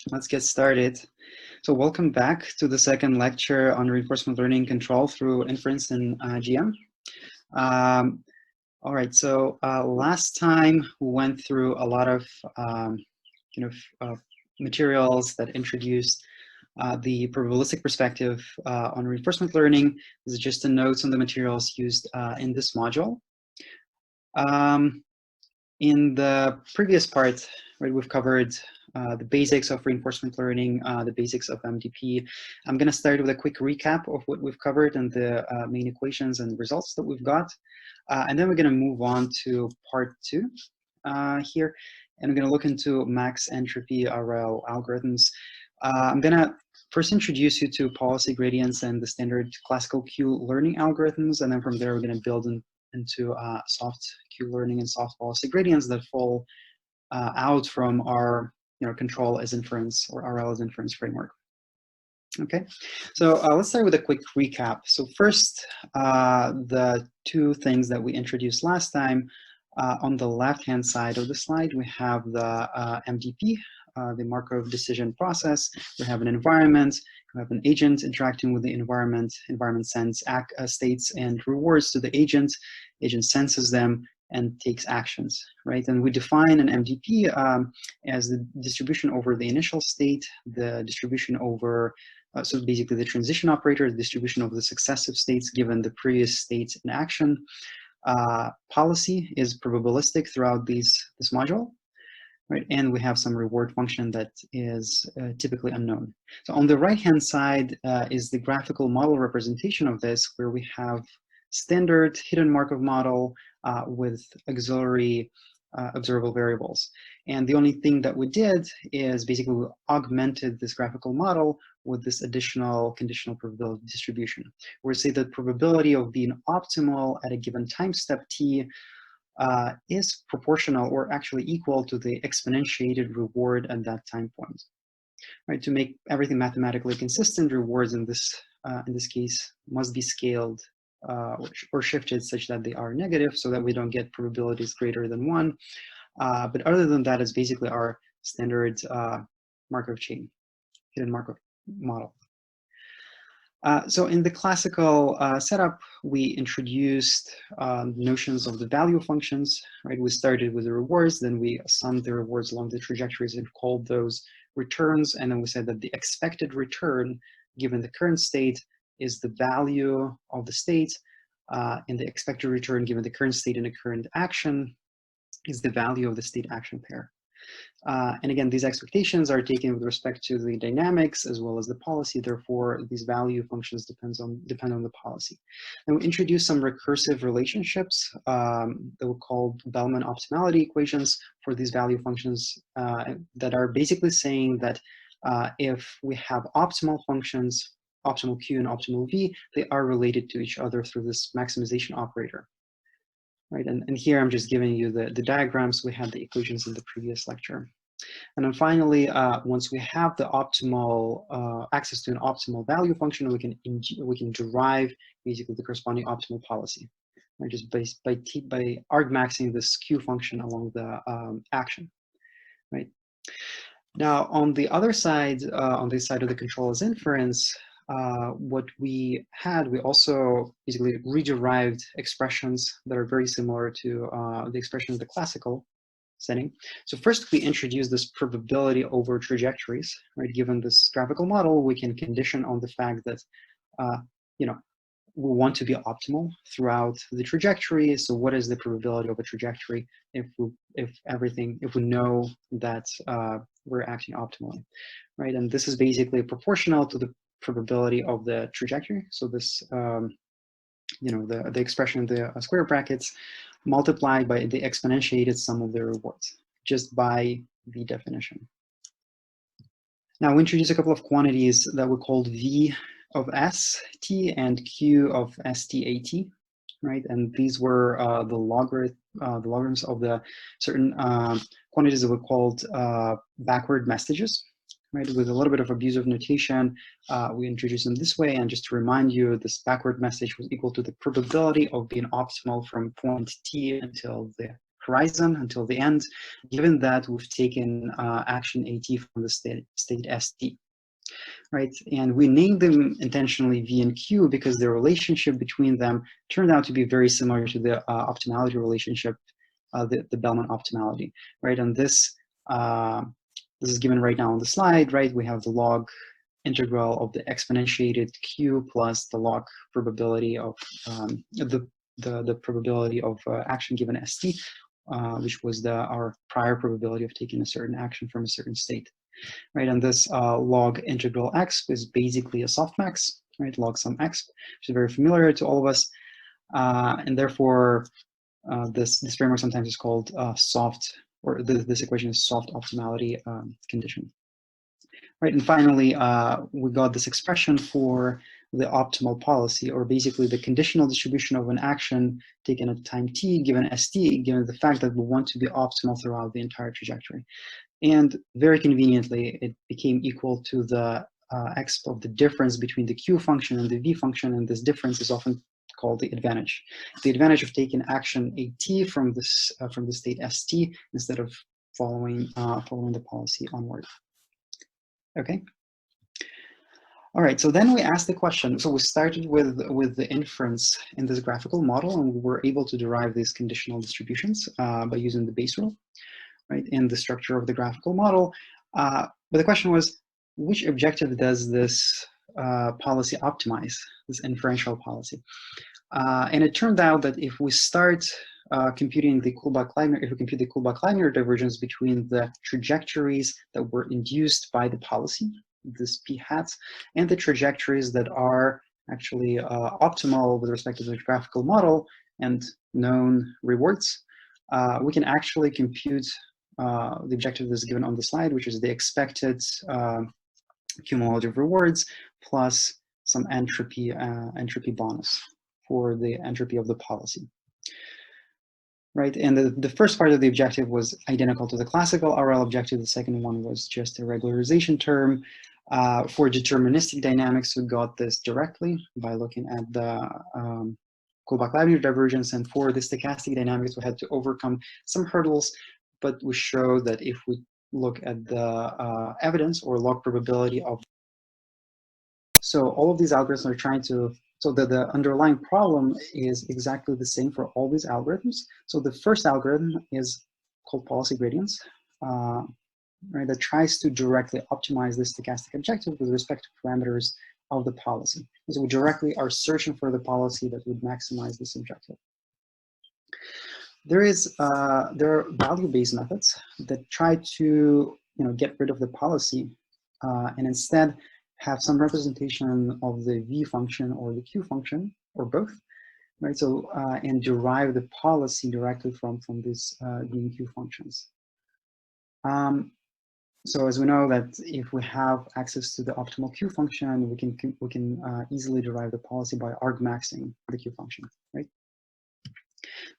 Let's get started. So welcome back to the second lecture on reinforcement learning control through inference in GM. All right, so last time we went through a lot of materials that introduced the probabilistic perspective on reinforcement learning. This is just a notes on the materials used in this module. In the previous part, right, we've covered the basics of reinforcement learning, the basics of MDP. I'm going to start with a quick recap of what we've covered and the main equations and results that we've got. And then we're going to move on to part 2 here. And we're going to look into max entropy RL algorithms. I'm going to first introduce you to policy gradients and the standard classical Q learning algorithms. And then from there, we're going to build into soft Q learning and soft policy gradients that fall out from our control as inference or RL as inference framework. Okay, so let's start with a quick recap. So first, the two things that we introduced last time. On the left-hand side of the slide, we have the MDP, the Markov decision process. We have an environment, we have an agent interacting with the environment. Environment sends states and rewards to the agent. Agent senses them and takes actions, right? And we define an MDP as the distribution over the initial state, the distribution over, so basically the transition operator, the distribution over the successive states given the previous states in action. Policy is probabilistic throughout this module, right? And we have some reward function that is typically unknown. So on the right-hand side is the graphical model representation of this, where we have standard hidden Markov model with auxiliary observable variables. And the only thing that we did is basically we augmented this graphical model with this additional conditional probability distribution, where we say that probability of being optimal at a given time step t is proportional or actually equal to the exponentiated reward at that time point. Right, to make everything mathematically consistent, rewards in this case must be scaled or shifted such that they are negative, so that we don't get probabilities greater than 1. But other than that, it's basically our standard Markov chain, hidden Markov model. So in the classical setup, we introduced notions of the value functions, right? We started with the rewards, then we summed the rewards along the trajectories and called those returns. And then we said that the expected return given the current state is the value of the state, and the expected return given the current state and the current action is the value of the state action pair. And again, these expectations are taken with respect to the dynamics as well as the policy. Therefore, these value functions depend on the policy. And we introduced some recursive relationships that we call Bellman optimality equations for these value functions that are basically saying that if we have optimal functions, optimal Q and optimal V, they are related to each other through this maximization operator. Right, and here I'm just giving you the diagrams. We had the equations in the previous lecture. And then finally, once we have the optimal access to an optimal value function, we can derive basically the corresponding optimal policy, right? Just by argmaxing this Q function along the action, right? Now on the other side, on this side of the control as inference, what we also basically re-derived expressions that are very similar to the expression of the classical setting. So first we introduced this probability over trajectories, right? Given this graphical model, we can condition on the fact that, we want to be optimal throughout the trajectory. So what is the probability of a trajectory if we know that we're acting optimally, right? And this is basically proportional to the probability of the trajectory. So this, the expression in the square brackets multiplied by the exponentiated sum of the rewards, just by the definition. Now we introduce a couple of quantities that we called V of ST and Q of STAT, right? And these were the logarithms of the certain quantities that we called backward messages. Right, with a little bit of abusive notation, we introduce them this way. And just to remind you, this backward message was equal to the probability of being optimal from point t until the horizon until the end, given that we've taken action AT from the state ST, right? And we named them intentionally V and Q because the relationship between them turned out to be very similar to the optimality relationship, the Bellman optimality, right? And this is given right now on the slide, right? We have the log integral of the exponentiated Q plus the log probability of the probability of action given ST, which was our prior probability of taking a certain action from a certain state, right? And this log integral x is basically a softmax, right? Log sum x, which is very familiar to all of us, and therefore this framework sometimes is called soft, or this equation is soft optimality condition. Right, and finally, we got this expression for the optimal policy, or basically the conditional distribution of an action taken at time t given st, given the fact that we want to be optimal throughout the entire trajectory. And very conveniently, it became equal to the x of the difference between the q function and the v function, and this difference is often called the advantage. The advantage of taking action at from the state st instead of following the policy onward. Okay. All right, so then we asked the question. So we started with the inference in this graphical model, and we were able to derive these conditional distributions by using the base rule, right, in the structure of the graphical model. But the question was, which objective does this policy optimize, this inferential policy? And it turned out that if we start computing the Kullback-Leibniz, if we compute the Kullback-Leibniz divergence between the trajectories that were induced by the policy, this p hat, and the trajectories that are actually optimal with respect to the graphical model and known rewards, we can actually compute the objective that is given on the slide, which is the expected cumulative rewards plus some entropy bonus for the entropy of the policy. Right, and the first part of the objective was identical to the classical RL objective. The second one was just a regularization term. For deterministic dynamics, we got this directly by looking at the Kullback-Leibniz divergence, and for the stochastic dynamics, we had to overcome some hurdles, but we showed that if we look at the evidence or log probability of, so all of these algorithms are trying to, so the underlying problem is exactly the same for all these algorithms. So the first algorithm is called policy gradients, right, that tries to directly optimize the stochastic objective with respect to parameters of the policy. So we directly are searching for the policy that would maximize this objective. There are value-based methods that try to get rid of the policy and instead have some representation of the v function or the q function or both, right? So and derive the policy directly from these v and q functions. So as we know that if we have access to the optimal q function, we can easily derive the policy by argmaxing the q function, right?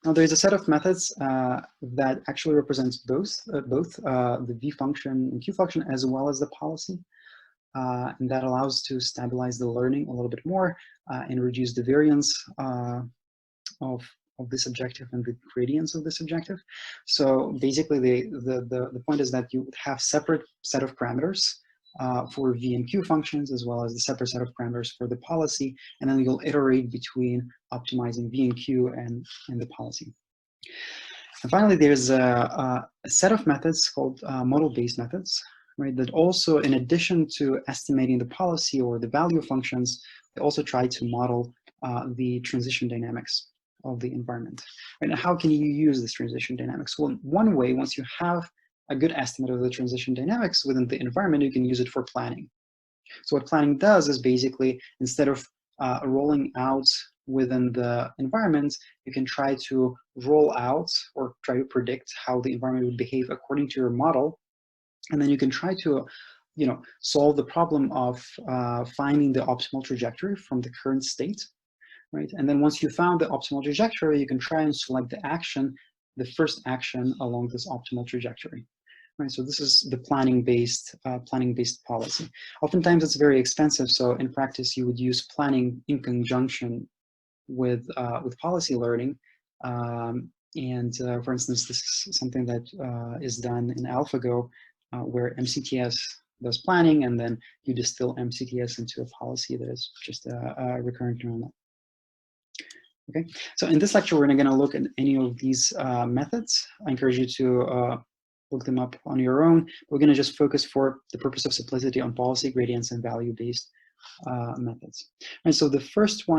Now there's a set of methods that actually represents both the v function and q function as well as the policy, and that allows to stabilize the learning a little bit more and reduce the variance of this objective and the gradients of this objective. So basically the point is that you have separate set of parameters for v and q functions, as well as the separate set of parameters for the policy, and then you'll iterate between optimizing v and q and the policy. And finally, there's a set of methods called model-based methods, right, that also, in addition to estimating the policy or the value functions, they also try to model the transition dynamics of the environment. Right, now, how can you use this transition dynamics? Well, one way, once you have a good estimate of the transition dynamics within the environment, you can use it for planning. So what planning does is basically, instead of rolling out within the environment, you can try to roll out or try to predict how the environment would behave according to your model. And then you can try to, solve the problem of finding the optimal trajectory from the current state, right? And then once you found the optimal trajectory, you can try and select the first action along this optimal trajectory, right? So this is the planning-based policy. Oftentimes it's very expensive, so in practice you would use planning in conjunction with policy learning, And for instance, this is something that is done in AlphaGo, where MCTS does planning, and then you distill MCTS into a policy that is just a recurrent neural net. Okay, so in this lecture, we're not going to look at any of these methods. I encourage you to look them up on your own. We're going to just focus for the purpose of simplicity on policy gradients and value-based methods. And so the first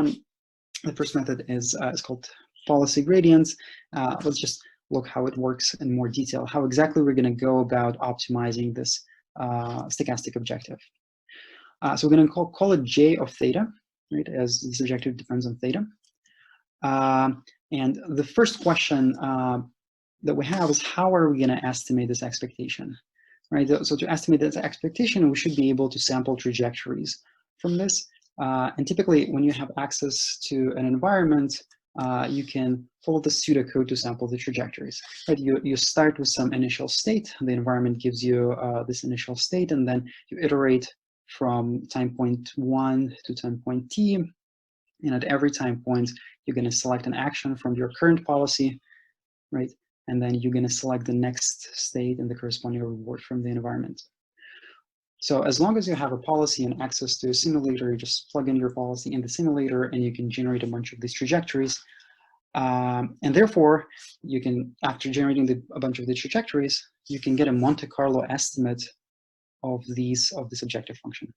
method is called policy gradients. Let's just look how it works in more detail, how exactly we're going to go about optimizing this stochastic objective. So we're going to call it J of theta, right, as this objective depends on theta. And the first question that we have is, how are we going to estimate this expectation, right? So to estimate this expectation, we should be able to sample trajectories from this. And typically, when you have access to an environment, you can follow the pseudocode to sample the trajectories. Right? You start with some initial state. The environment gives you this initial state, and then you iterate from time point 1 to time point t. And at every time point, you're going to select an action from your current policy, right? And then you're going to select the next state and the corresponding reward from the environment. So as long as you have a policy and access to a simulator, you just plug in your policy in the simulator and you can generate a bunch of these trajectories. And therefore, you can, after generating a bunch of the trajectories, you can get a Monte Carlo estimate of this objective function.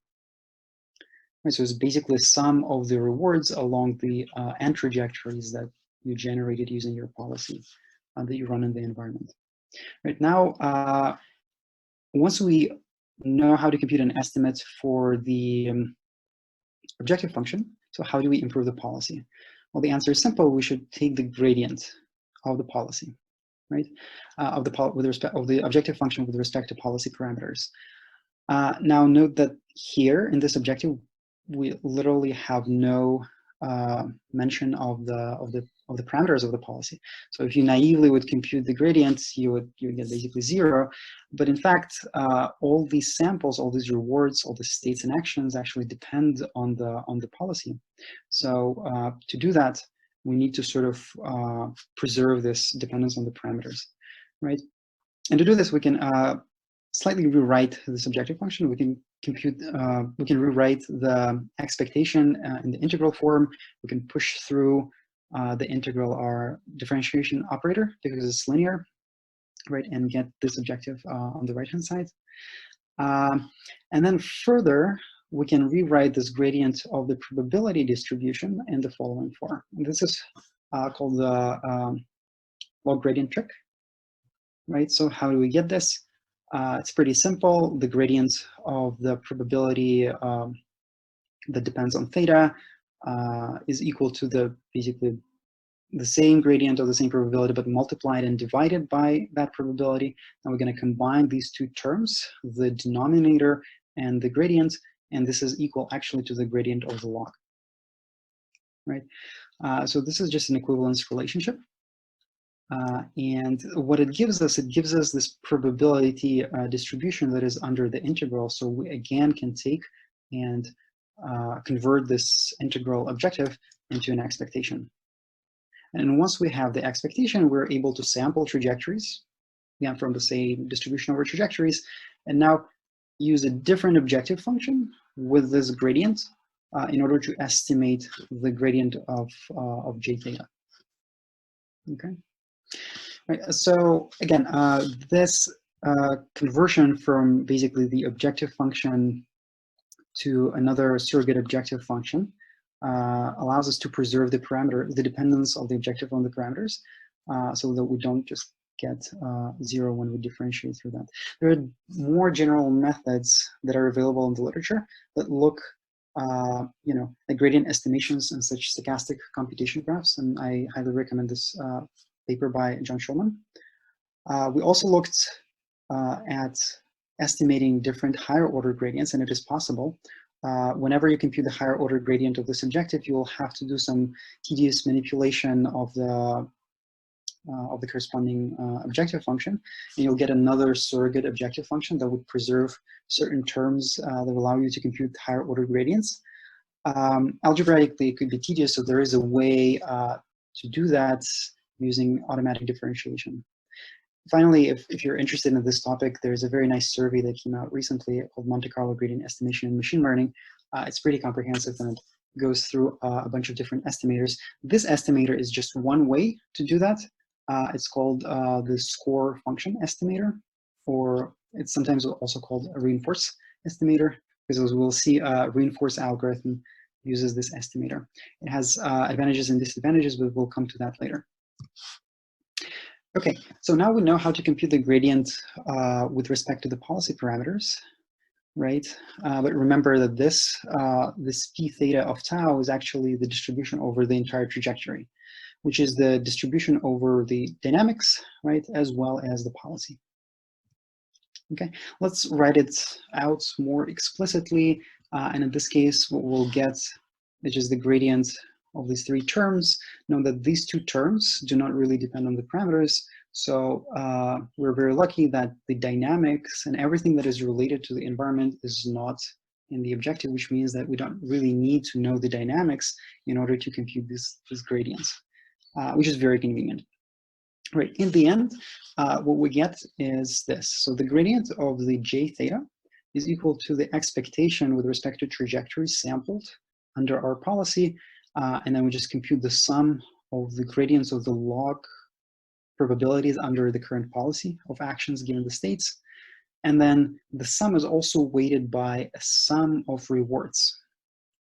Right, so it's basically a sum of the rewards along the end trajectories that you generated using your policy that you run in the environment. Right now, once we know how to compute an estimate for the objective function, so how do we improve the policy? Well, the answer is simple. We should take the gradient of the policy, right? Of the objective function with respect to policy parameters. Now note that here in this objective, we literally have no mention of the parameters of the policy. So if you naively would compute the gradients, you would get basically 0. But in fact, all these samples, all these rewards, all the states and actions actually depend on the policy. So to do that, we need to sort of preserve this dependence on the parameters, right? And to do this, we can slightly rewrite this objective function. We can rewrite the expectation in the integral form. We can push through the integral our differentiation operator because it's linear, right, and get this objective on the right-hand side. And then further, we can rewrite this gradient of the probability distribution in the following form. And this is called the log gradient trick, right? So how do we get this? It's pretty simple. The gradient of the probability that depends on theta is equal to basically the same gradient of the same probability, but multiplied and divided by that probability. And we're going to combine these two terms, the denominator and the gradient, and this is equal actually to the gradient of the log, right? So this is just an equivalence relationship. And what it gives us this probability distribution that is under the integral. So we again can take and convert this integral objective into an expectation. And once we have the expectation, we're able to sample trajectories, again, from the same distribution over trajectories, and now use a different objective function with this gradient in order to estimate the gradient of j theta. Okay. Right, so again, this conversion from basically the objective function to another surrogate objective function allows us to preserve the dependence of the objective on the parameters, so that we don't just get 0 when we differentiate through that. There are more general methods that are available in the literature that look at gradient estimations and such stochastic computation graphs, and I highly recommend this paper by John Schulman. We also looked at estimating different higher order gradients, and it is possible. Whenever you compute the higher order gradient of this objective, you will have to do some tedious manipulation of the corresponding objective function, and you'll get another surrogate objective function that would preserve certain terms that will allow you to compute higher order gradients. Algebraically, it could be tedious, so there is a way to do that using automatic differentiation. Finally, if you're interested in this topic, there's a very nice survey that came out recently called Monte Carlo Gradient Estimation and Machine Learning. It's pretty comprehensive and it goes through a bunch of different estimators. This estimator is just one way to do that. It's called the score function estimator, or it's sometimes also called a reinforce estimator, because as we'll see, a reinforce algorithm uses this estimator. It has advantages and disadvantages, but we'll come to that later. Okay, so now we know how to compute the gradient with respect to the policy parameters, right? But remember that this p theta of tau is actually the distribution over the entire trajectory, which is the distribution over the dynamics, right, as well as the policy. Okay, let's write it out more explicitly. And in this case, what we'll get is just the gradient of these three terms. Note that these two terms do not really depend on the parameters. So we're very lucky that the dynamics and everything that is related to the environment is not in the objective, which means that we don't really need to know the dynamics in order to compute these gradients, which is very convenient. Right, in the end, what we get is this. So the gradient of the j theta is equal to the expectation with respect to trajectories sampled under our policy, and then we just compute the sum of the gradients of the log probabilities under the current policy of actions given the states. And then the sum is also weighted by a sum of rewards,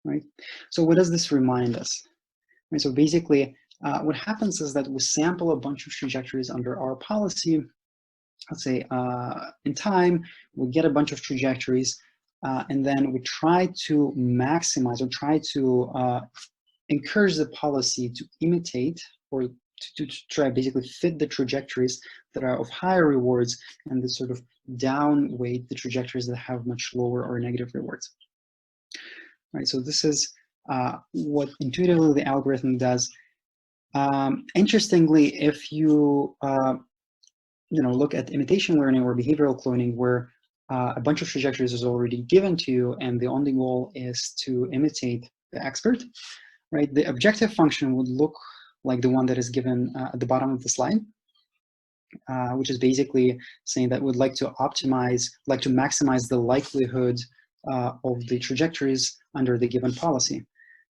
right? So what does this remind us? Right, so basically, what happens is that we sample a bunch of trajectories under our policy. Let's say in time, we get a bunch of trajectories, and then we try to maximize or try to encourage the policy to imitate or to try basically fit the trajectories that are of higher rewards and the sort of downweight the trajectories that have much lower or negative rewards. Right, so this is what intuitively the algorithm does. Interestingly, if you look at imitation learning or behavioral cloning, where a bunch of trajectories is already given to you, and the only goal is to imitate the expert, right? The objective function would look like the one that is given at the bottom of the slide, which is basically saying that we'd like to maximize the likelihood of the trajectories under the given policy.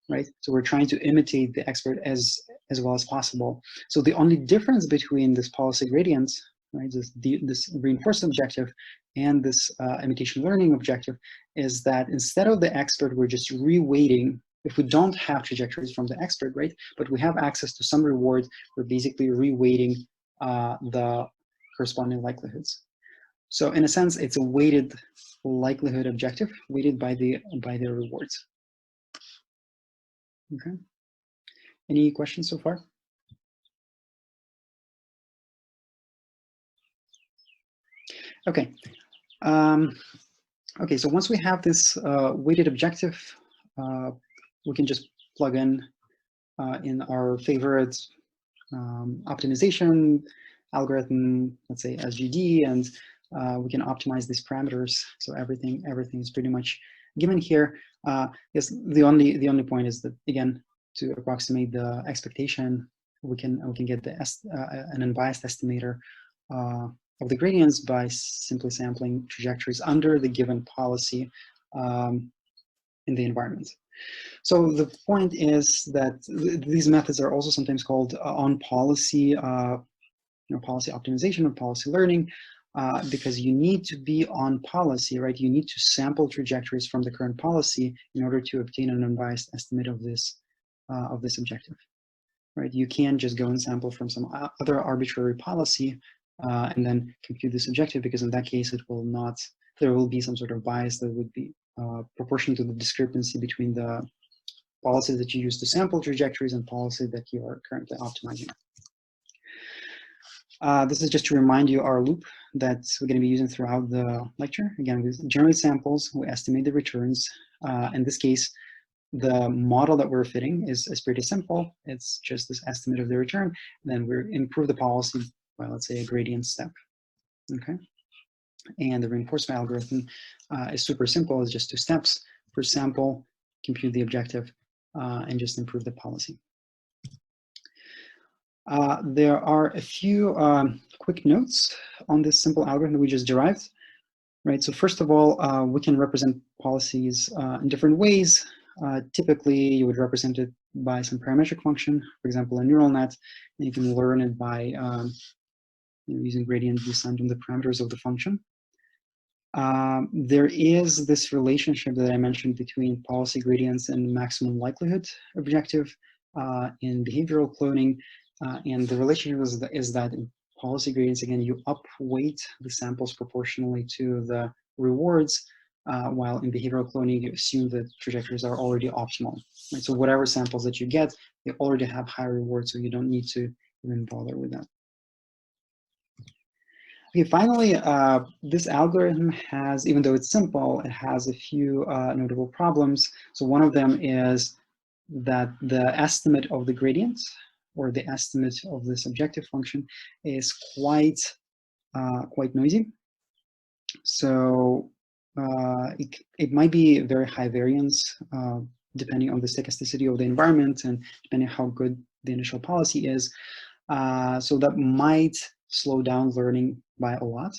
Right, so we're trying to imitate the expert as well as possible. So the only difference between this policy gradient, right, this reinforced objective, and this imitation learning objective, is that instead of the expert, we're just reweighting. If we don't have trajectories from the expert, right, but we have access to some reward, we're basically reweighting the corresponding likelihoods. So in a sense, it's a weighted likelihood objective, weighted by the rewards. Okay. Any questions so far? Okay. Okay, so once we have this weighted objective, we can just plug in our favorite optimization algorithm, let's say SGD, and we can optimize these parameters. So everything is pretty much given here. Yes, the only point is that, again, to approximate the expectation, we can get an unbiased estimator of the gradients by simply sampling trajectories under the given policy in the environment. So the point is that these methods are also sometimes called on policy, policy optimization or policy learning, because you need to be on policy, right? You need to sample trajectories from the current policy in order to obtain an unbiased estimate of this objective, right? You can't just go and sample from some other arbitrary policy and then compute this objective, because in that case, there will be some sort of bias that would be proportional to the discrepancy between the policy that you use to sample trajectories and policy that you are currently optimizing. This is just to remind you our loop that we're going to be using throughout the lecture. Again, we generate samples, we estimate the returns. In this case, the model that we're fitting is pretty simple. It's just this estimate of the return. Then we improve the policy by, let's say, a gradient step. Okay. And the reinforcement algorithm is super simple. It's just 2 steps. First sample, compute the objective, and just improve the policy. There are a few quick notes on this simple algorithm that we just derived. Right, so first of all, we can represent policies in different ways. Typically, you would represent it by some parametric function, for example, a neural net, and you can learn it by using gradient descent on the parameters of the function. There is this relationship that I mentioned between policy gradients and maximum likelihood objective in behavioral cloning, and the relationship is that in policy gradients, again, you upweight the samples proportionally to the rewards, while in behavioral cloning, you assume that trajectories are already optimal. Right? So whatever samples that you get, they already have high rewards, so you don't need to even bother with that. Okay, finally, this algorithm has, even though it's simple, it has a few notable problems. So one of them is that the estimate of the gradient, or the estimate of this objective function, is quite noisy. So it might be very high variance depending on the stochasticity of the environment and depending on how good the initial policy is. So that might slow down learning by a lot.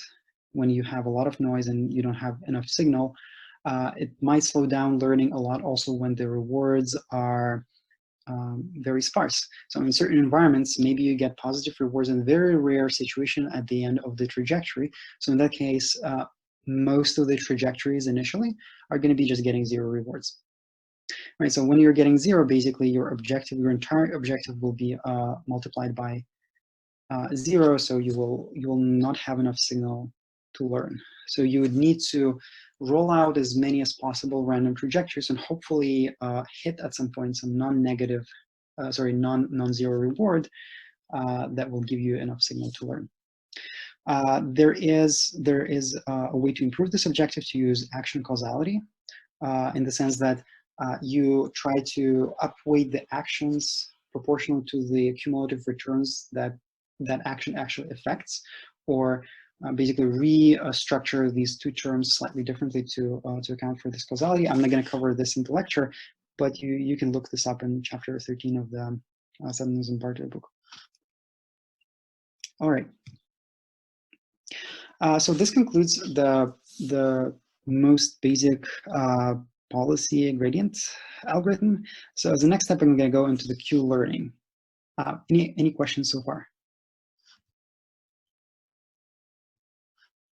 When you have a lot of noise and you don't have enough signal, it might slow down learning a lot also when the rewards are very sparse. So in certain environments, maybe you get positive rewards in a very rare situation at the end of the trajectory. So in that case, most of the trajectories initially are going to be just getting 0 rewards. Right, so when you're getting 0, basically your entire objective will be multiplied by 0, so you will not have enough signal to learn. So you would need to roll out as many as possible random trajectories and hopefully hit at some point some non-zero reward that will give you enough signal to learn. There is a way to improve this objective, to use action causality, in the sense that you try to upweight the actions proportional to the cumulative returns that action actually affects, or basically restructure these two terms slightly differently to account for this causality. I'm not going to cover this in the lecture, but you can look this up in chapter 13 of the Sutton's and Barter book. All right. So this concludes the most basic policy gradient algorithm. So as the next step, I'm going to go into the Q-learning. Any questions so far?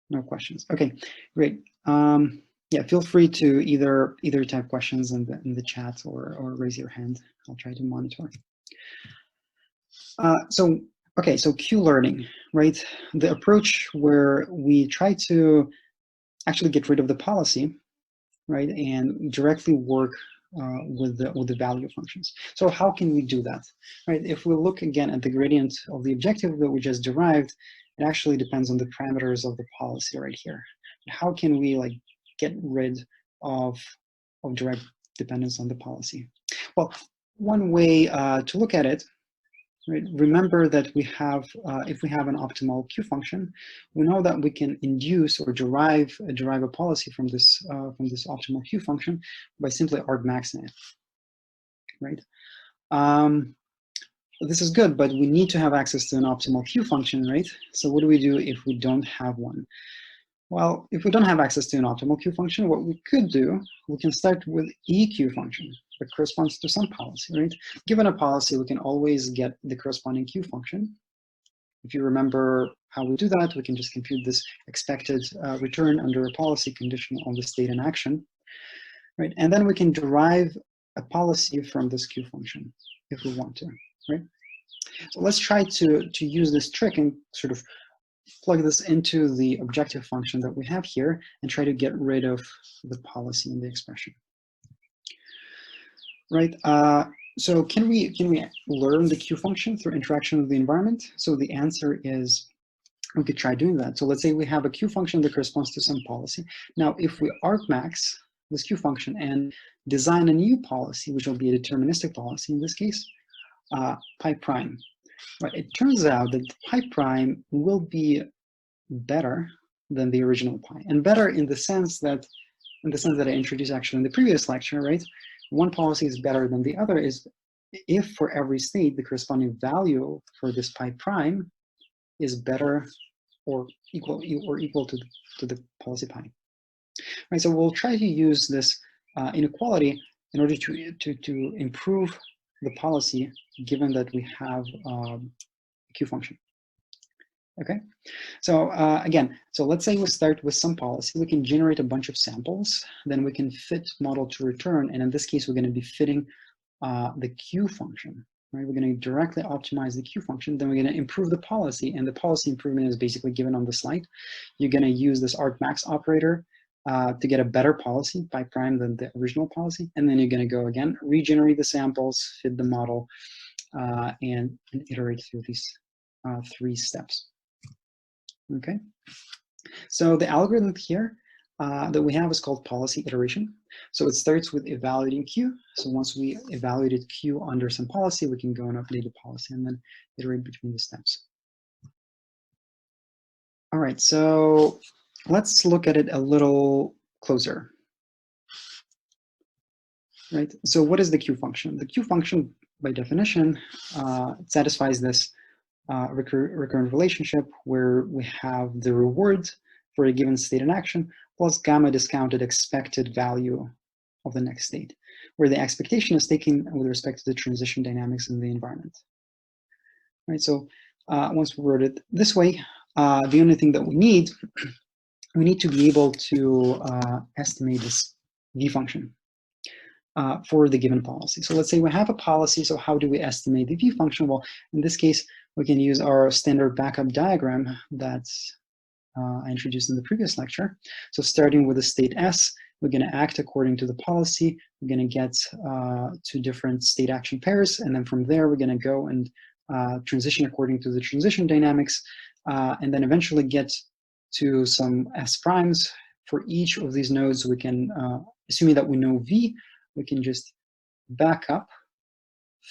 No questions. Okay, great. Yeah, feel free to either type questions in the chat or raise your hand. I'll try to monitor. So Q-learning, right? The approach where we try to actually get rid of the policy, right, and directly work with the value functions. So how can we do that, right? If we look again at the gradient of the objective that we just derived, it actually depends on the parameters of the policy right here. How can we get rid of direct dependence on the policy? Well, one way to look at it, right? Remember that we have, if we have an optimal Q function, we know that we can induce or derive a policy from this optimal Q function by simply argmaxing it, right? This is good, but we need to have access to an optimal Q function, right? So what do we do if we don't have one? Well, if we don't have access to an optimal Q function, what we could do, we can start with EQ function that corresponds to some policy, right? Given a policy, we can always get the corresponding Q function. If you remember how we do that, we can just compute this expected return under a policy condition on the state in action, right? And then we can derive a policy from this Q function if we want to, right? So let's try to use this trick and sort of plug this into the objective function that we have here and try to get rid of the policy in the expression, right? So can we learn the Q function through interaction with the environment? So the answer is we could try doing that. So let's say we have a Q function that corresponds to some policy. Now, if we argmax this Q function and design a new policy, which will be a deterministic policy in this case, pi prime, right? It turns out that pi prime will be better than the original pi, and better in the sense that I introduced actually in the previous lecture, right? One policy is better than the other is if for every state the corresponding value for this pi prime is better or equal to the policy pi. Right, so we'll try to use this inequality in order to improve the policy, given that we have a Q function. Okay, so again, so let's say we start with some policy. We can generate a bunch of samples, then we can fit model to return, and in this case, we're going to be fitting the Q function. Right, we're going to directly optimize the Q function, then we're going to improve the policy, and the policy improvement is basically given on the slide. You're going to use this argmax operator to get a better policy, pi prime, than the original policy, and then you're going to go again, regenerate the samples, fit the model, and iterate through these 3 steps. Okay, so the algorithm here that we have is called policy iteration. So it starts with evaluating Q. So once we evaluated Q under some policy, we can go and update the policy and then iterate between the steps. All right, so let's look at it a little closer. Right, so what is the Q function? The Q function, by definition, satisfies this recurrent relationship where we have the reward for a given state in action plus gamma discounted expected value of the next state, where the expectation is taken with respect to the transition dynamics in the environment. Right, so once we wrote it this way, the only thing that we need to be able to estimate this V function for the given policy. So let's say we have a policy, so how do we estimate the V function? Well, in this case, we can use our standard backup diagram that I introduced in the previous lecture. So starting with the state S, we're going to act according to the policy. We're going to get 2 different state action pairs, and then from there, we're going to go and transition according to the transition dynamics, and then eventually get to some S primes. For each of these nodes, we can, assuming that we know V, we can just back up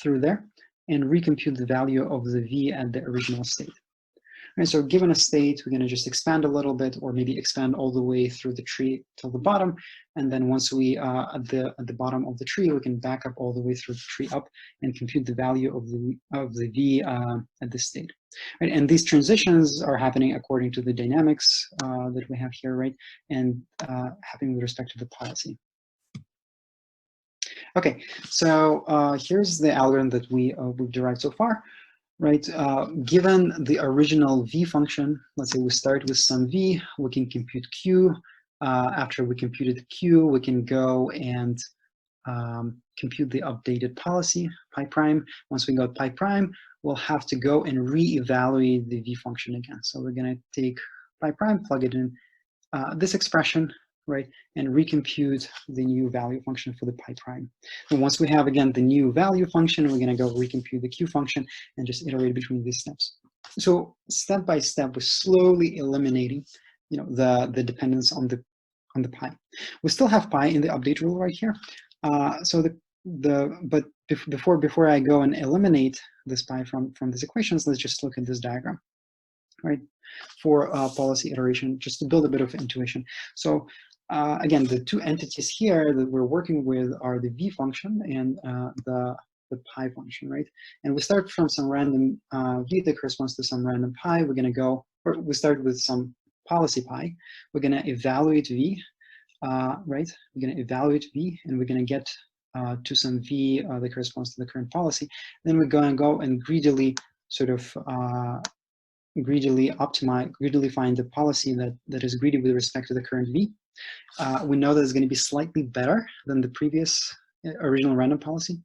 through there and recompute the value of the V at the original state. And so given a state, we're going to just expand a little bit, or maybe expand all the way through the tree till the bottom. And then once we at the bottom of the tree, we can back up all the way through the tree up and compute the value of the V at this state. Right? And these transitions are happening according to the dynamics that we have here, right? And happening with respect to the policy. Okay, so here's the algorithm that we've derived so far, right? Given the original V function, let's say we start with some V, we can compute Q. After we computed Q, we can go and compute the updated policy, pi prime. Once we got pi prime, we'll have to go and re-evaluate the V function again. So we're going to take pi prime, plug it in this expression, right, and recompute the new value function for the pi prime. And once we have, again, the new value function, we're going to go recompute the Q function and just iterate between these steps. So step by step, we're slowly eliminating, the dependence on the pi. We still have pi in the update rule right here. But before I go and eliminate this pi from these equations, let's just look at this diagram, right, for policy iteration, just to build a bit of intuition. So again, the 2 entities here that we're working with are the V function and the pi function, right? And we start from some random V that corresponds to some random pi. We're going to go, or we start with some policy pi. We're going to evaluate V, right? We're going to evaluate V, and we're going to get to some V that corresponds to the current policy. Then we're going to go and greedily sort of greedily find the policy that is greedy with respect to the current V. We know that it's going to be slightly better than the previous original random policy.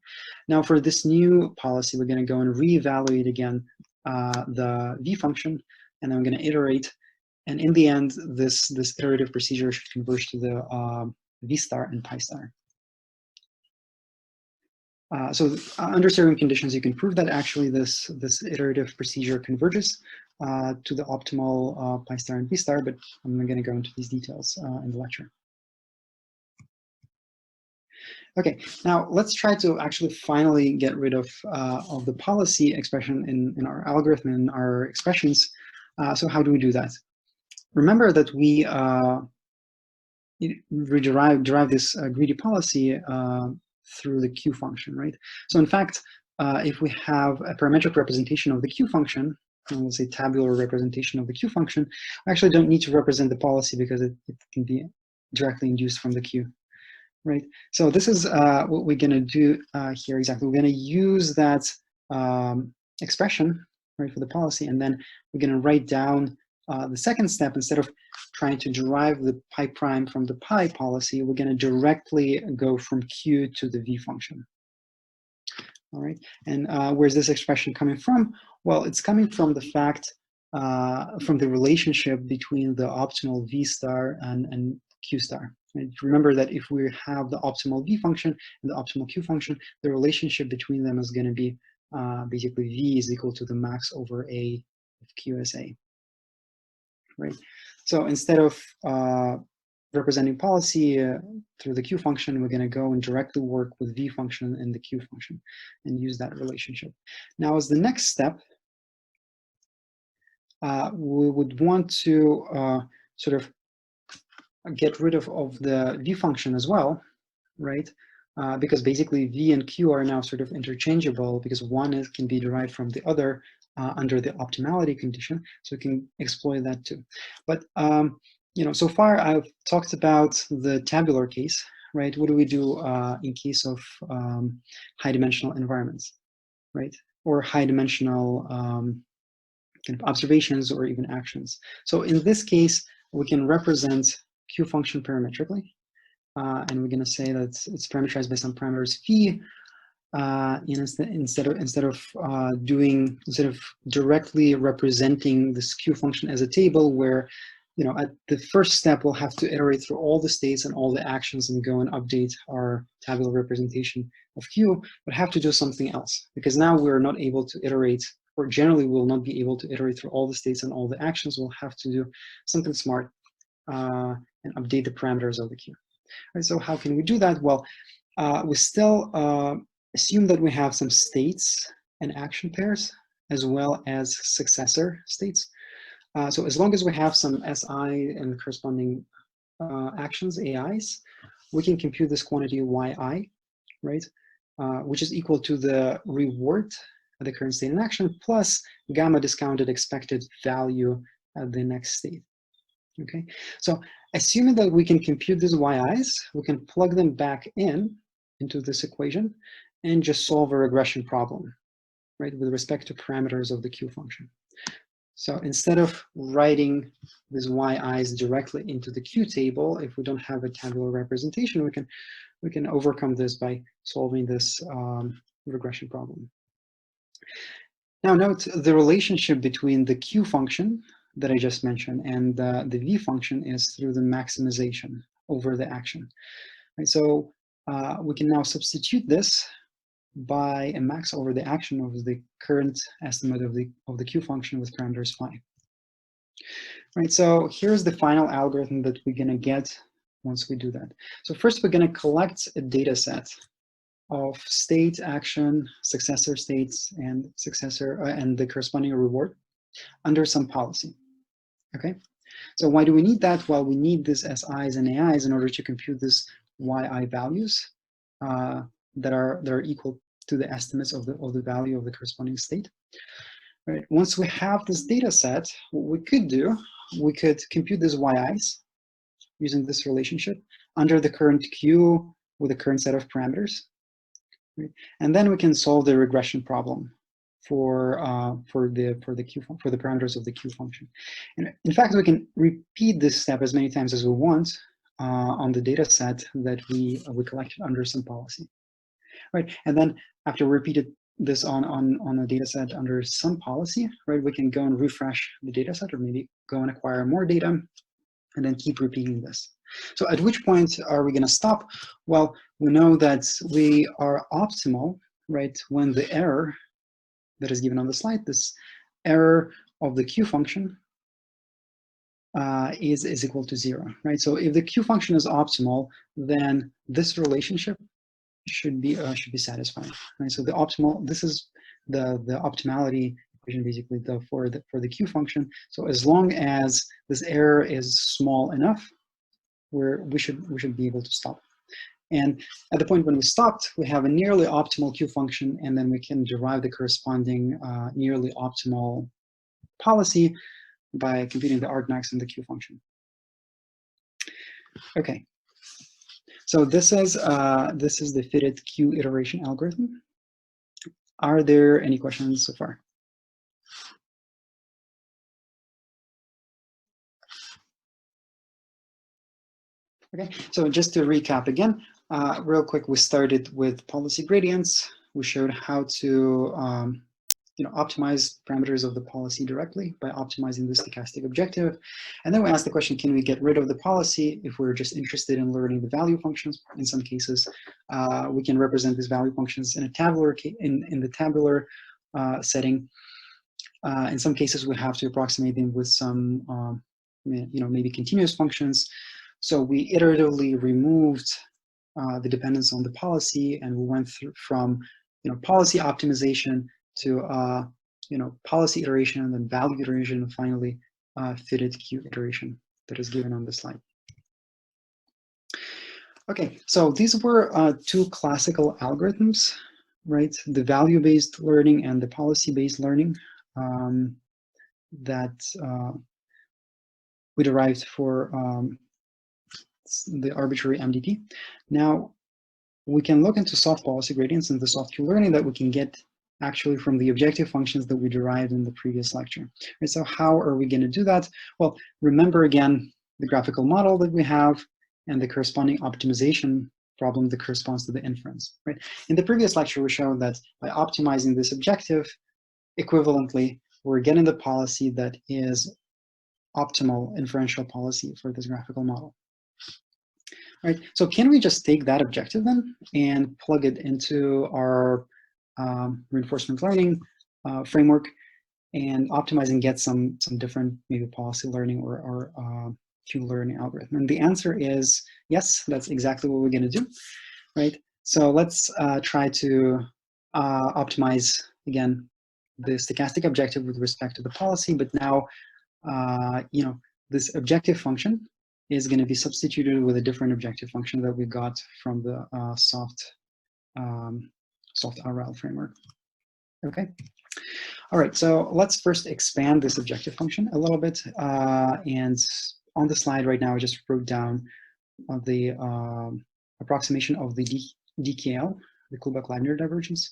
Now for this new policy, we're going to go and reevaluate again the V function, and then we're going to iterate. And in the end, this iterative procedure should converge to the V star and pi star. So under certain conditions, you can prove that actually this iterative procedure converges to the optimal pi star and V star, but I'm not going to go into these details in the lecture. Okay, now let's try to actually finally get rid of the policy expression in our algorithm and our expressions. So how do we do that? Remember that we derive this greedy policy through the Q function, right? So in fact, if we have a parametric representation of the Q function, and let's say tabular representation of the Q function, we actually don't need to represent the policy because it can be directly induced from the Q, right? So this is what we're going to do here exactly. We're going to use that expression, right, for the policy, and then we're going to write down the second step. Instead of trying to derive the pi prime from the pi policy, we're going to directly go from Q to the V function. All right, and where's this expression coming from? Well, it's coming from the fact, from the relationship between the optimal V star and Q star. Right? Remember that if we have the optimal V function and the optimal Q function, the relationship between them is going to be basically V is equal to the max over A of QSA. Right? So instead of representing policy through the Q function, we're going to go and directly work with V function and the Q function and use that relationship. Now, as the next step, we would want to sort of get rid of the V function as well, right? Because basically V and Q are now sort of interchangeable because one can be derived from the other under the optimality condition, so we can exploit that too. But you know, so far I've talked about the tabular case, right? What do we do in case of high-dimensional environments, right? Or high-dimensional kind of observations or even actions. So in this case, we can represent Q function parametrically, and we're going to say that it's parameterized by some parameters phi. Instead of directly representing this Q function as a table where, you know, at the first step we'll have to iterate through all the states and all the actions and go and update our tabular representation of Q, but have to do something else because now we're not able to iterate, or generally we'll not be able to iterate through all the states and all the actions. We'll have to do something smart and update the parameters of the Q. Right, so how can we do that? Well, we still assume that we have some states and action pairs as well as successor states. So as long as we have some SI and corresponding actions, AIs, we can compute this quantity YI, right? Which is equal to the reward at the current state in action plus gamma discounted expected value at the next state. Okay, so assuming that we can compute these YIs, we can plug them back into this equation and just solve a regression problem, right, with respect to parameters of the Q function. So instead of writing these YIs directly into the Q table, if we don't have a tabular representation, we can overcome this by solving this regression problem. Now note the relationship between the Q function that I just mentioned and the V function is through the maximization over the action. Right, so we can now substitute this by a max over the action of the current estimate of the Q function with parameters phi. Right, so here's the final algorithm that we're going to get once we do that. So first we're going to collect a data set of state, action, successor states, and and the corresponding reward under some policy. Okay, so why do we need that? Well, we need these SIs and AIs in order to compute these YI values that are equal to the estimates of the value of the corresponding state. Right. Once we have this data set, what we could do, we could compute these YIs using this relationship under the current Q with the current set of parameters. Right. And then we can solve the regression problem for the parameters of the Q function. And in fact, we can repeat this step as many times as we want on the data set that we collected under some policy. Right, and then after we repeated this on a data set under some policy, right, we can go and refresh the data set or maybe go and acquire more data and then keep repeating this. So at which point are we going to stop? Well, we know that we are optimal, right, when the error that is given on the slide, this error of the Q function is equal to 0, right? So if the Q function is optimal, then this relationship should be satisfied, right? So the optimal, this is the optimality equation basically for the Q function. So as long as this error is small enough, we should be able to stop. And at the point when we stopped, we have a nearly optimal Q function, and then we can derive the corresponding nearly optimal policy by computing the argmax and the Q function. Okay, so this is the fitted Q iteration algorithm. Are there any questions so far? Okay, so just to recap again, real quick, we started with policy gradients. We showed how to optimize parameters of the policy directly by optimizing the stochastic objective. And then we asked the question, can we get rid of the policy if we're just interested in learning the value functions? In some cases, we can represent these value functions in a tabular in the tabular setting. In some cases, we have to approximate them with some maybe continuous functions. So we iteratively removed the dependence on the policy, and we went through from policy optimization to policy iteration, and then value iteration, and finally fitted Q iteration that is given on the slide. Okay, so these were two classical algorithms, right? The value-based learning and the policy-based learning that we derived for the arbitrary MDP. Now, we can look into soft policy gradients and the soft Q learning that we can get actually from the objective functions that we derived in the previous lecture. Right, so how are we going to do that? Well, remember again the graphical model that we have and the corresponding optimization problem that corresponds to the inference. Right? In the previous lecture, we showed that by optimizing this objective, equivalently, we're getting the policy that is optimal inferential policy for this graphical model. Right, so can we just take that objective then and plug it into our reinforcement learning framework and optimize and get some different maybe policy learning or Q learning algorithm? And the answer is yes, that's exactly what we're going to do, right? So let's try to optimize again the stochastic objective with respect to the policy, but now this objective function is going to be substituted with a different objective function that we got from the soft RL framework. Okay. All right, so let's first expand this objective function a little bit. And on the slide right now, I just wrote down the approximation of the DKL, the Kullback-Leibniz divergence,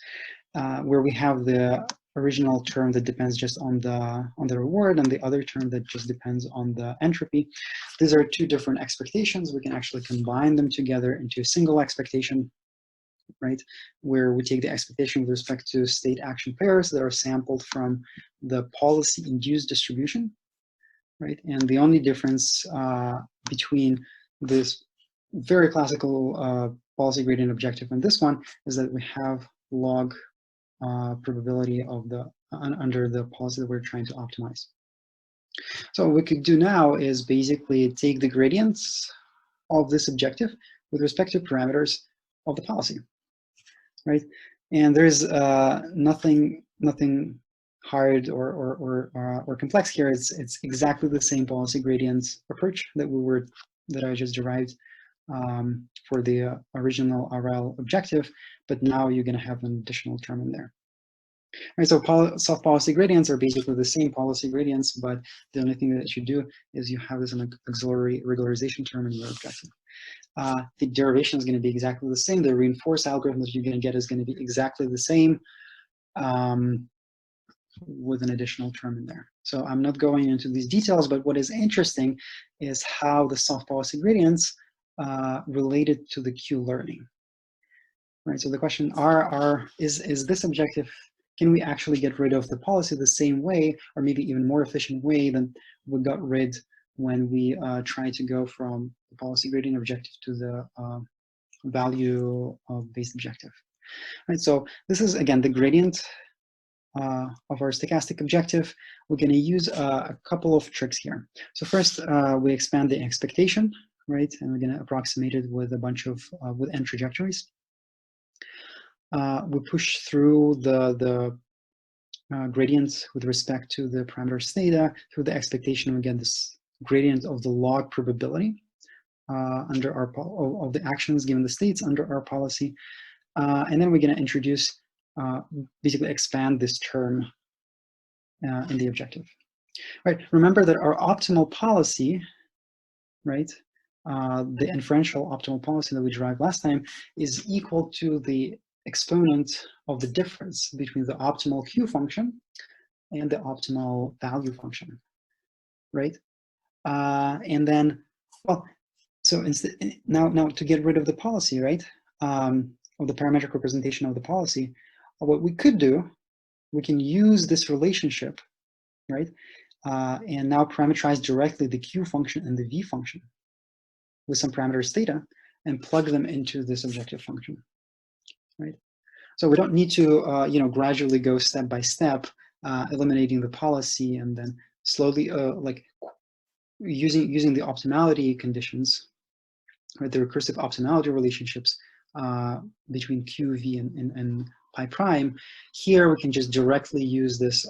where we have the original term that depends just on the reward and the other term that just depends on the entropy. These are two different expectations. We can actually combine them together into a single expectation, right? Where we take the expectation with respect to state action pairs that are sampled from the policy-induced distribution, right? And the only difference between this very classical policy gradient objective and this one is that we have log probability of the under the policy that we're trying to optimize. So what we could do now is basically take the gradients of this objective with respect to parameters of the policy, right? And there's nothing hard or complex here. It's exactly the same policy gradients approach that I just derived for the original RL objective, but now you're going to have an additional term in there. Right, so soft policy gradients are basically the same policy gradients, but the only thing that you do is you have this an auxiliary regularization term in your objective. The derivation is going to be exactly the same. The reinforced algorithm that you're going to get is going to be exactly the same with an additional term in there. So I'm not going into these details, but what is interesting is how the soft policy gradients related to the Q learning. Right, so the question is this objective, can we actually get rid of the policy the same way, or maybe even more efficient way than we got rid when we try to go from the policy gradient objective to the value-based objective? Right, so this is, again, the gradient of our stochastic objective. We're going to use a couple of tricks here. So first, we expand the expectation, right, and we're going to approximate it with a bunch of with n trajectories. We push through the gradients with respect to the parameters theta through the expectation. We get this gradient of the log probability under our of the actions given the states under our policy, and then we're going to introduce basically expand this term in the objective. Right. Remember that our optimal policy, right, the inferential optimal policy that we derived last time, is equal to the exponent of the difference between the optimal Q function and the optimal value function, right? And then, well, so instead, now to get rid of the policy, right, of the parametric representation of the policy, what we could do, we can use this relationship, right, and now parameterize directly the Q function and the V function with some parameters theta and plug them into this objective function, right? So we don't need to, gradually go step by step, eliminating the policy and then slowly, like using the optimality conditions, right? The recursive optimality relationships between Q, V, and pi prime. Here we can just directly use this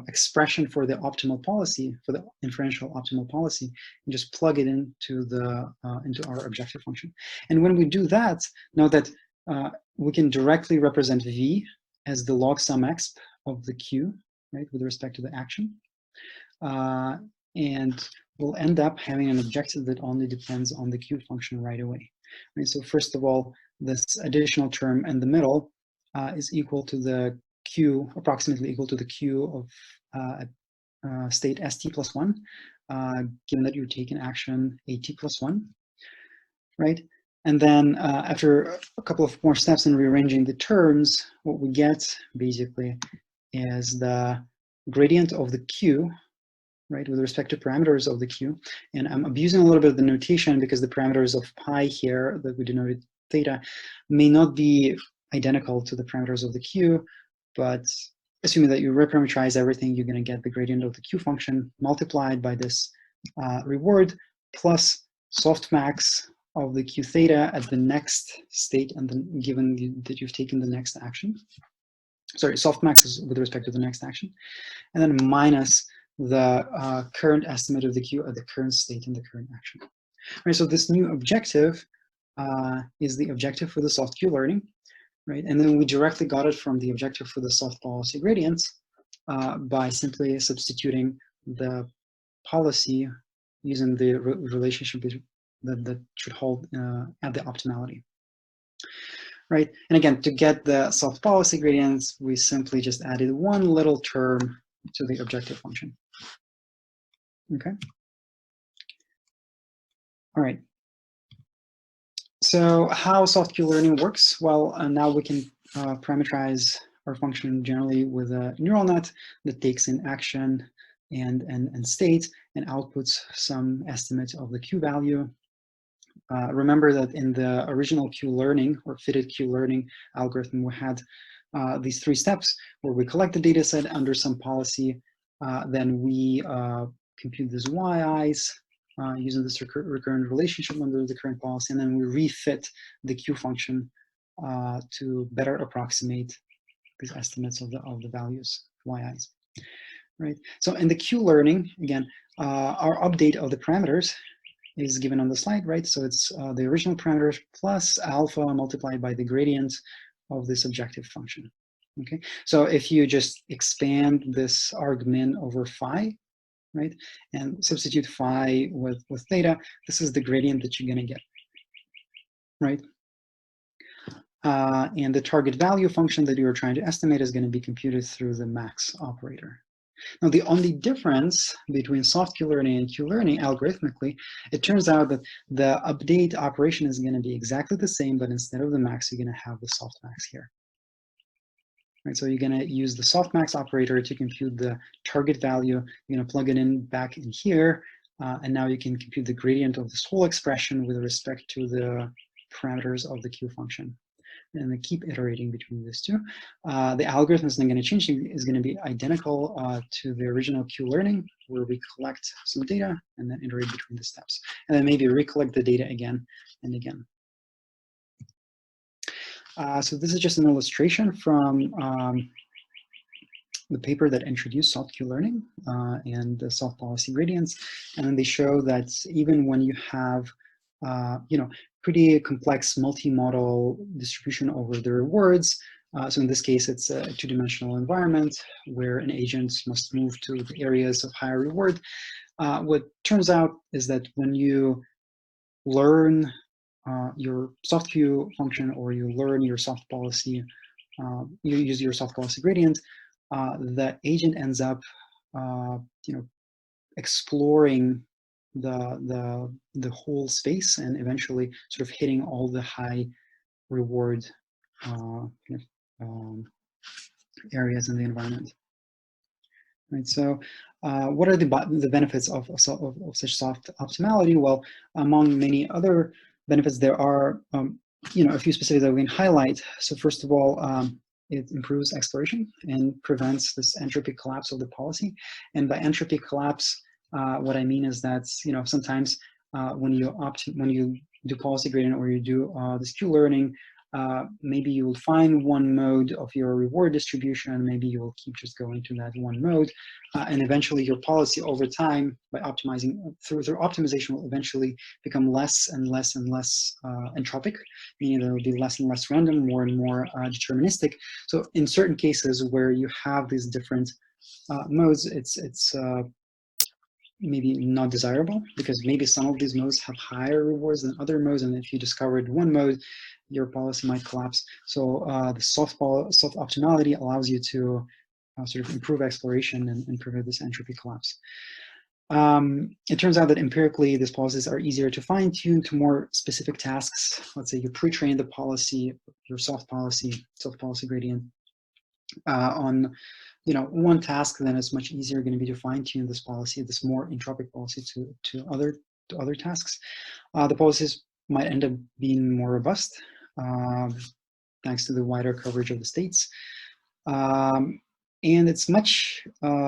expression for the optimal policy, for the inferential optimal policy, and just plug it into the into our objective function. And when we do that, know that we can directly represent V as the log sum exp of the Q, right, with respect to the action, and we'll end up having an objective that only depends on the Q function right away. Right? So first of all, this additional term in the middle is equal to the Q, approximately equal to the Q of state st plus 1, given that you're taking action at plus 1, right? And then after a couple of more steps in rearranging the terms, what we get basically is the gradient of the Q, right, with respect to parameters of the Q. And I'm abusing a little bit of the notation because the parameters of pi here that we denoted theta may not be identical to the parameters of the Q, but assuming that you reparameterize everything, you're going to get the gradient of the Q function multiplied by this reward plus softmax of the Q theta at the next state, and then given that you've taken the next action. Sorry, softmax is with respect to the next action, and then minus the current estimate of the Q at the current state in the current action. All right, so this new objective is the objective for the soft Q learning, right? And then we directly got it from the objective for the soft policy gradients by simply substituting the policy using the relationship that should hold at the optimality, right? And again, to get the soft policy gradients, we simply just added one little term to the objective function. Okay. All right. So how soft Q learning works? Well, now we can parameterize our function generally with a neural net that takes in action and state and outputs some estimate of the Q value. Remember that in the original Q learning or fitted Q learning algorithm, we had these three steps where we collect the data set under some policy, then we compute these yi's using this recurrent relationship under the current policy, and then we refit the Q function to better approximate these estimates of the values, yi's, right? So in the Q learning, again, our update of the parameters is given on the slide, right? So it's the original parameters plus alpha multiplied by the gradient of this objective function, okay? So if you just expand this argmin over phi, right, and substitute phi with theta, this is the gradient that you're gonna get, right? And the target value function that you were trying to estimate is gonna be computed through the max operator. Now, the only difference between soft Q learning and Q learning algorithmically, it turns out that the update operation is going to be exactly the same, but instead of the max, you're going to have the softmax here. Right, so you're going to use the softmax operator to compute the target value. You're going to plug it in back in here, and now you can compute the gradient of this whole expression with respect to the parameters of the Q function. And they keep iterating between these two. The algorithm is not going to change, is going to be identical to the original Q learning, where we collect some data and then iterate between the steps. And then maybe recollect the data again and again. So this is just an illustration from the paper that introduced soft Q learning and the soft policy gradients. And then they show that even when you have pretty complex multimodal distribution over the rewards. So in this case, it's a two-dimensional environment where an agent must move to the areas of higher reward. What turns out is that when you learn your soft queue function, or you learn your soft policy, you use your soft policy gradient, the agent ends up, exploring the whole space and eventually sort of hitting all the high reward areas in the environment. Right. So, what are the benefits of such soft optimality? Well, among many other benefits, there are a few specific that we can highlight. So, first of all, it improves exploration and prevents this entropy collapse of the policy. And by entropy collapse, what I mean is that sometimes when you do policy gradient, or you do this Q learning, maybe you will find one mode of your reward distribution. Maybe you will keep just going to that one mode, and eventually your policy over time, by optimizing through optimization, will eventually become less and less and less entropic, meaning there will be less and less random, more and more deterministic. So in certain cases where you have these different modes, it's maybe not desirable, because maybe some of these modes have higher rewards than other modes, and if you discovered one mode, your policy might collapse. So the soft optimality allows you to sort of improve exploration and prevent this entropy collapse. It turns out that empirically, these policies are easier to fine-tune to more specific tasks. Let's say you pre-train the policy, your soft policy gradient, on one task, then it's much easier going to be to fine-tune this policy, this more entropic policy, to other tasks. The policies might end up being more robust, thanks to the wider coverage of the states. And it's much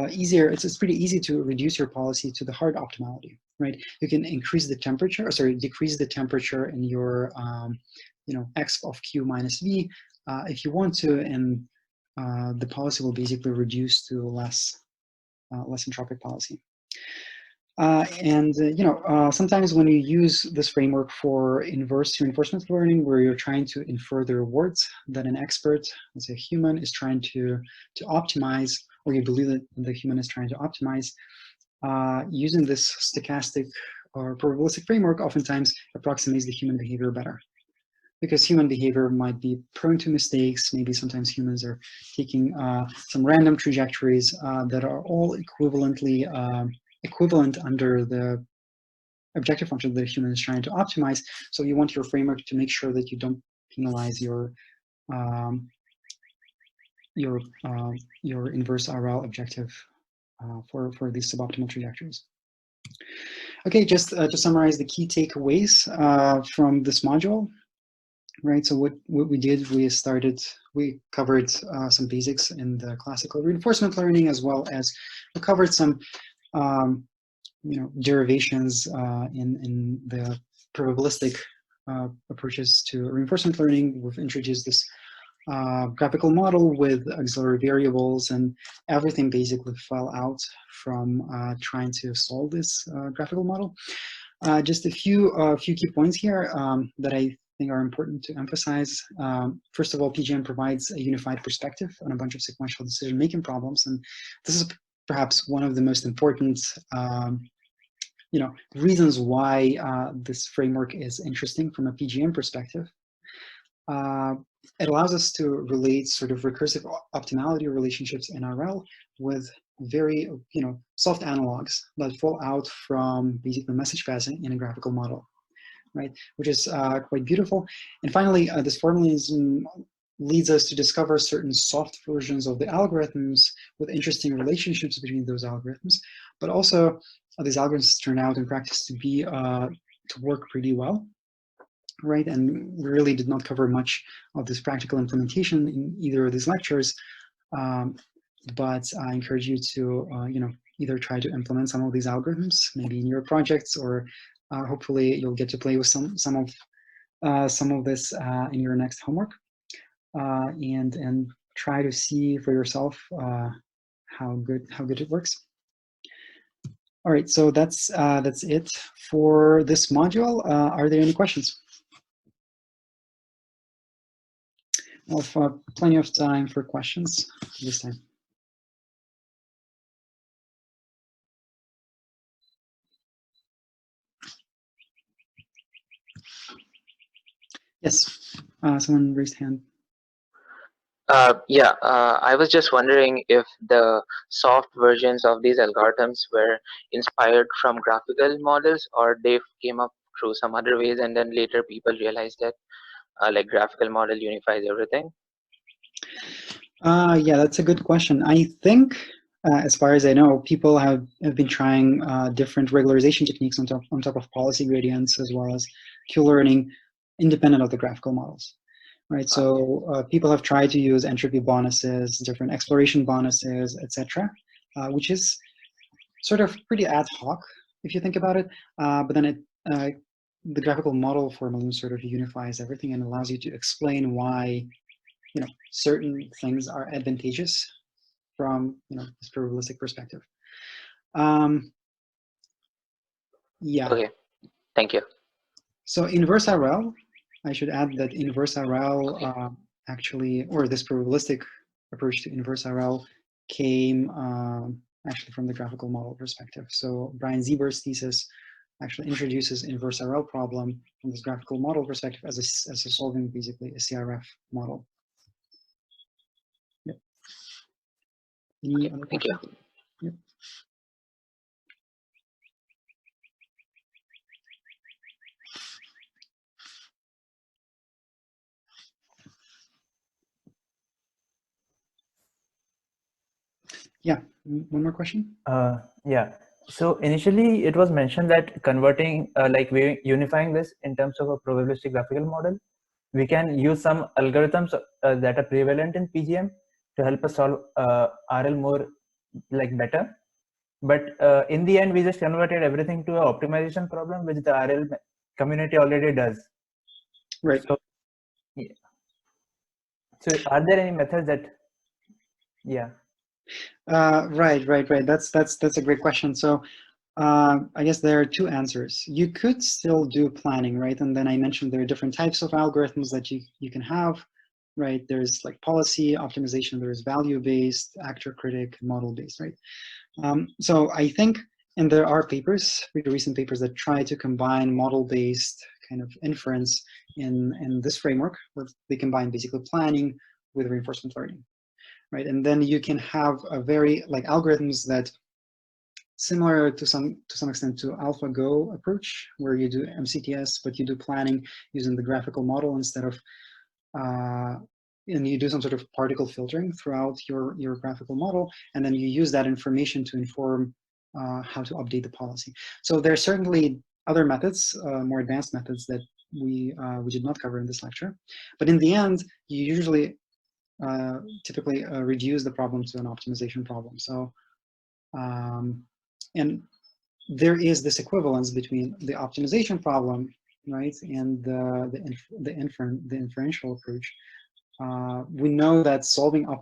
easier, it's pretty easy to reduce your policy to the hard optimality, right? You can decrease the temperature in your, x of q minus v if you want to, and the policy will basically reduce to less entropic policy. Sometimes when you use this framework for inverse reinforcement learning, where you're trying to infer the rewards that an expert, let's say a human, is trying to optimize, or you believe that the human is trying to optimize, using this stochastic or probabilistic framework oftentimes approximates the human behavior better. Because human behavior might be prone to mistakes. Maybe sometimes humans are taking some random trajectories that are all equivalent under the objective function that a human is trying to optimize. So you want your framework to make sure that you don't penalize your inverse RL objective for these suboptimal trajectories. Okay, just to summarize the key takeaways from this module. Right, so what we did, we covered some basics in the classical reinforcement learning, as well as we covered some derivations in the probabilistic approaches to reinforcement learning. We've introduced this graphical model with auxiliary variables, and everything basically fell out from trying to solve this graphical model. Just a few key points here that I think are important to emphasize. First of all, PGM provides a unified perspective on a bunch of sequential decision-making problems, and this is perhaps one of the most important reasons why this framework is interesting from a PGM perspective. It allows us to relate sort of recursive optimality relationships in RL with very soft analogs that fall out from basically message passing in a graphical model, right? Which is quite beautiful. And finally, this formalism leads us to discover certain soft versions of the algorithms with interesting relationships between those algorithms, but also these algorithms turn out in practice to be to work pretty well, right? And we really did not cover much of this practical implementation in either of these lectures, but I encourage you to either try to implement some of these algorithms, maybe in your projects, or hopefully you'll get to play with some of this in your next homework, and try to see for yourself how good it works. All right, so that's it for this module. Are there any questions? We'll have plenty of time for questions this time. Yes, someone raised hand. Yeah, I was just wondering if the soft versions of these algorithms were inspired from graphical models, or they came up through some other ways, and then later people realized that like graphical model unifies everything. Yeah, that's a good question. I think, as far as I know, people have been trying different regularization techniques on top of policy gradients as well as Q-learning, independent of the graphical models, right? So people have tried to use entropy bonuses, different exploration bonuses, etc., which is sort of pretty ad hoc if you think about it. But then the graphical model formalism sort of unifies everything and allows you to explain why certain things are advantageous from this probabilistic perspective. Yeah. Okay, thank you. So inverse RL, I should add that inverse RL actually, or this probabilistic approach to inverse RL came actually from the graphical model perspective. So Brian Zieber's thesis actually introduces inverse RL problem from this graphical model perspective as a solving basically a CRF model. Yep. Any other Thank you. questions? Yep. Yeah, one more question. Yeah. So initially, it was mentioned that converting, like we unifying this in terms of a probabilistic graphical model, we can use some algorithms that are prevalent in PGM to help us solve RL more like better. But in the end, we just converted everything to an optimization problem, which the RL community already does. Right. So, yeah. So are there any methods that, yeah. Right. That's a great question. So I guess there are two answers. You could still do planning, right? And then I mentioned there are different types of algorithms that you can have, right? There's like policy optimization, there's value-based, actor critic, model-based, right? So I think, and there are papers, pretty recent papers that try to combine model-based kind of inference in this framework, where they combine basically planning with reinforcement learning, right? And then you can have a very like algorithms that similar to some extent to AlphaGo approach, where you do MCTS, but you do planning using the graphical model instead of, and you do some sort of particle filtering throughout your graphical model, and then you use that information to inform how to update the policy. So there are certainly other methods, more advanced methods that we did not cover in this lecture, but in the end, you usually typically reduce the problem to an optimization problem. So, and there is this equivalence between the optimization problem, right, and the inferential approach. We know that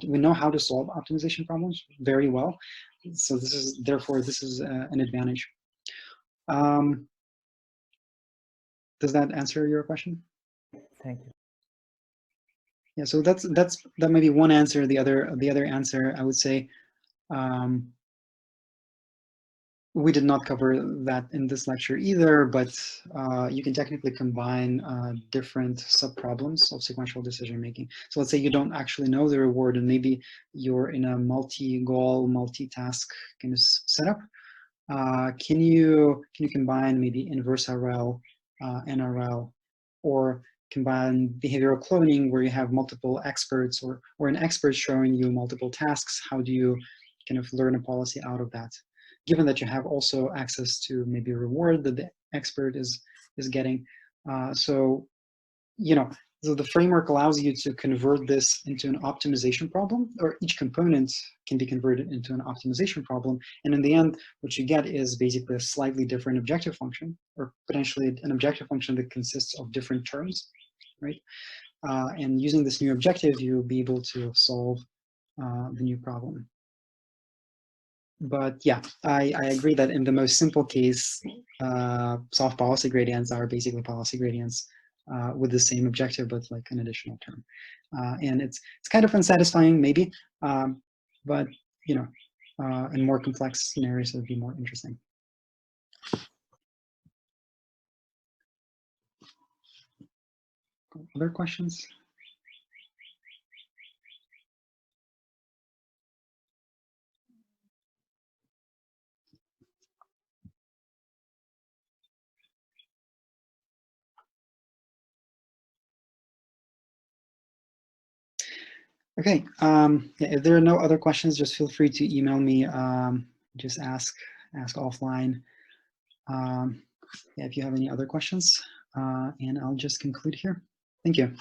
we know how to solve optimization problems very well. So therefore this is an advantage. Does that answer your question? Thank you. Yeah, so that may be one answer. The other answer, I would say, we did not cover that in this lecture either, but you can technically combine different subproblems of sequential decision making. So let's say you don't actually know the reward, and maybe you're in a multi-goal, multi-task kind of setup. Can you combine maybe inverse RL, NRL, or combine behavioral cloning where you have multiple experts or an expert showing you multiple tasks? How do you kind of learn a policy out of that? Given that you have also access to maybe a reward that the expert is getting. So, so the framework allows you to convert this into an optimization problem, or each component can be converted into an optimization problem. And in the end, what you get is basically a slightly different objective function, or potentially an objective function that consists of different terms, right? And using this new objective, you'll be able to solve the new problem. But yeah, I agree that in the most simple case, soft policy gradients are basically policy gradients with the same objective, but like an additional term. And it's kind of unsatisfying, maybe, but you know, in more complex scenarios, it would be more interesting. Other questions? Okay, yeah, if there are no other questions, just feel free to email me, just ask offline. Yeah, if you have any other questions, and I'll just conclude here. Thank you.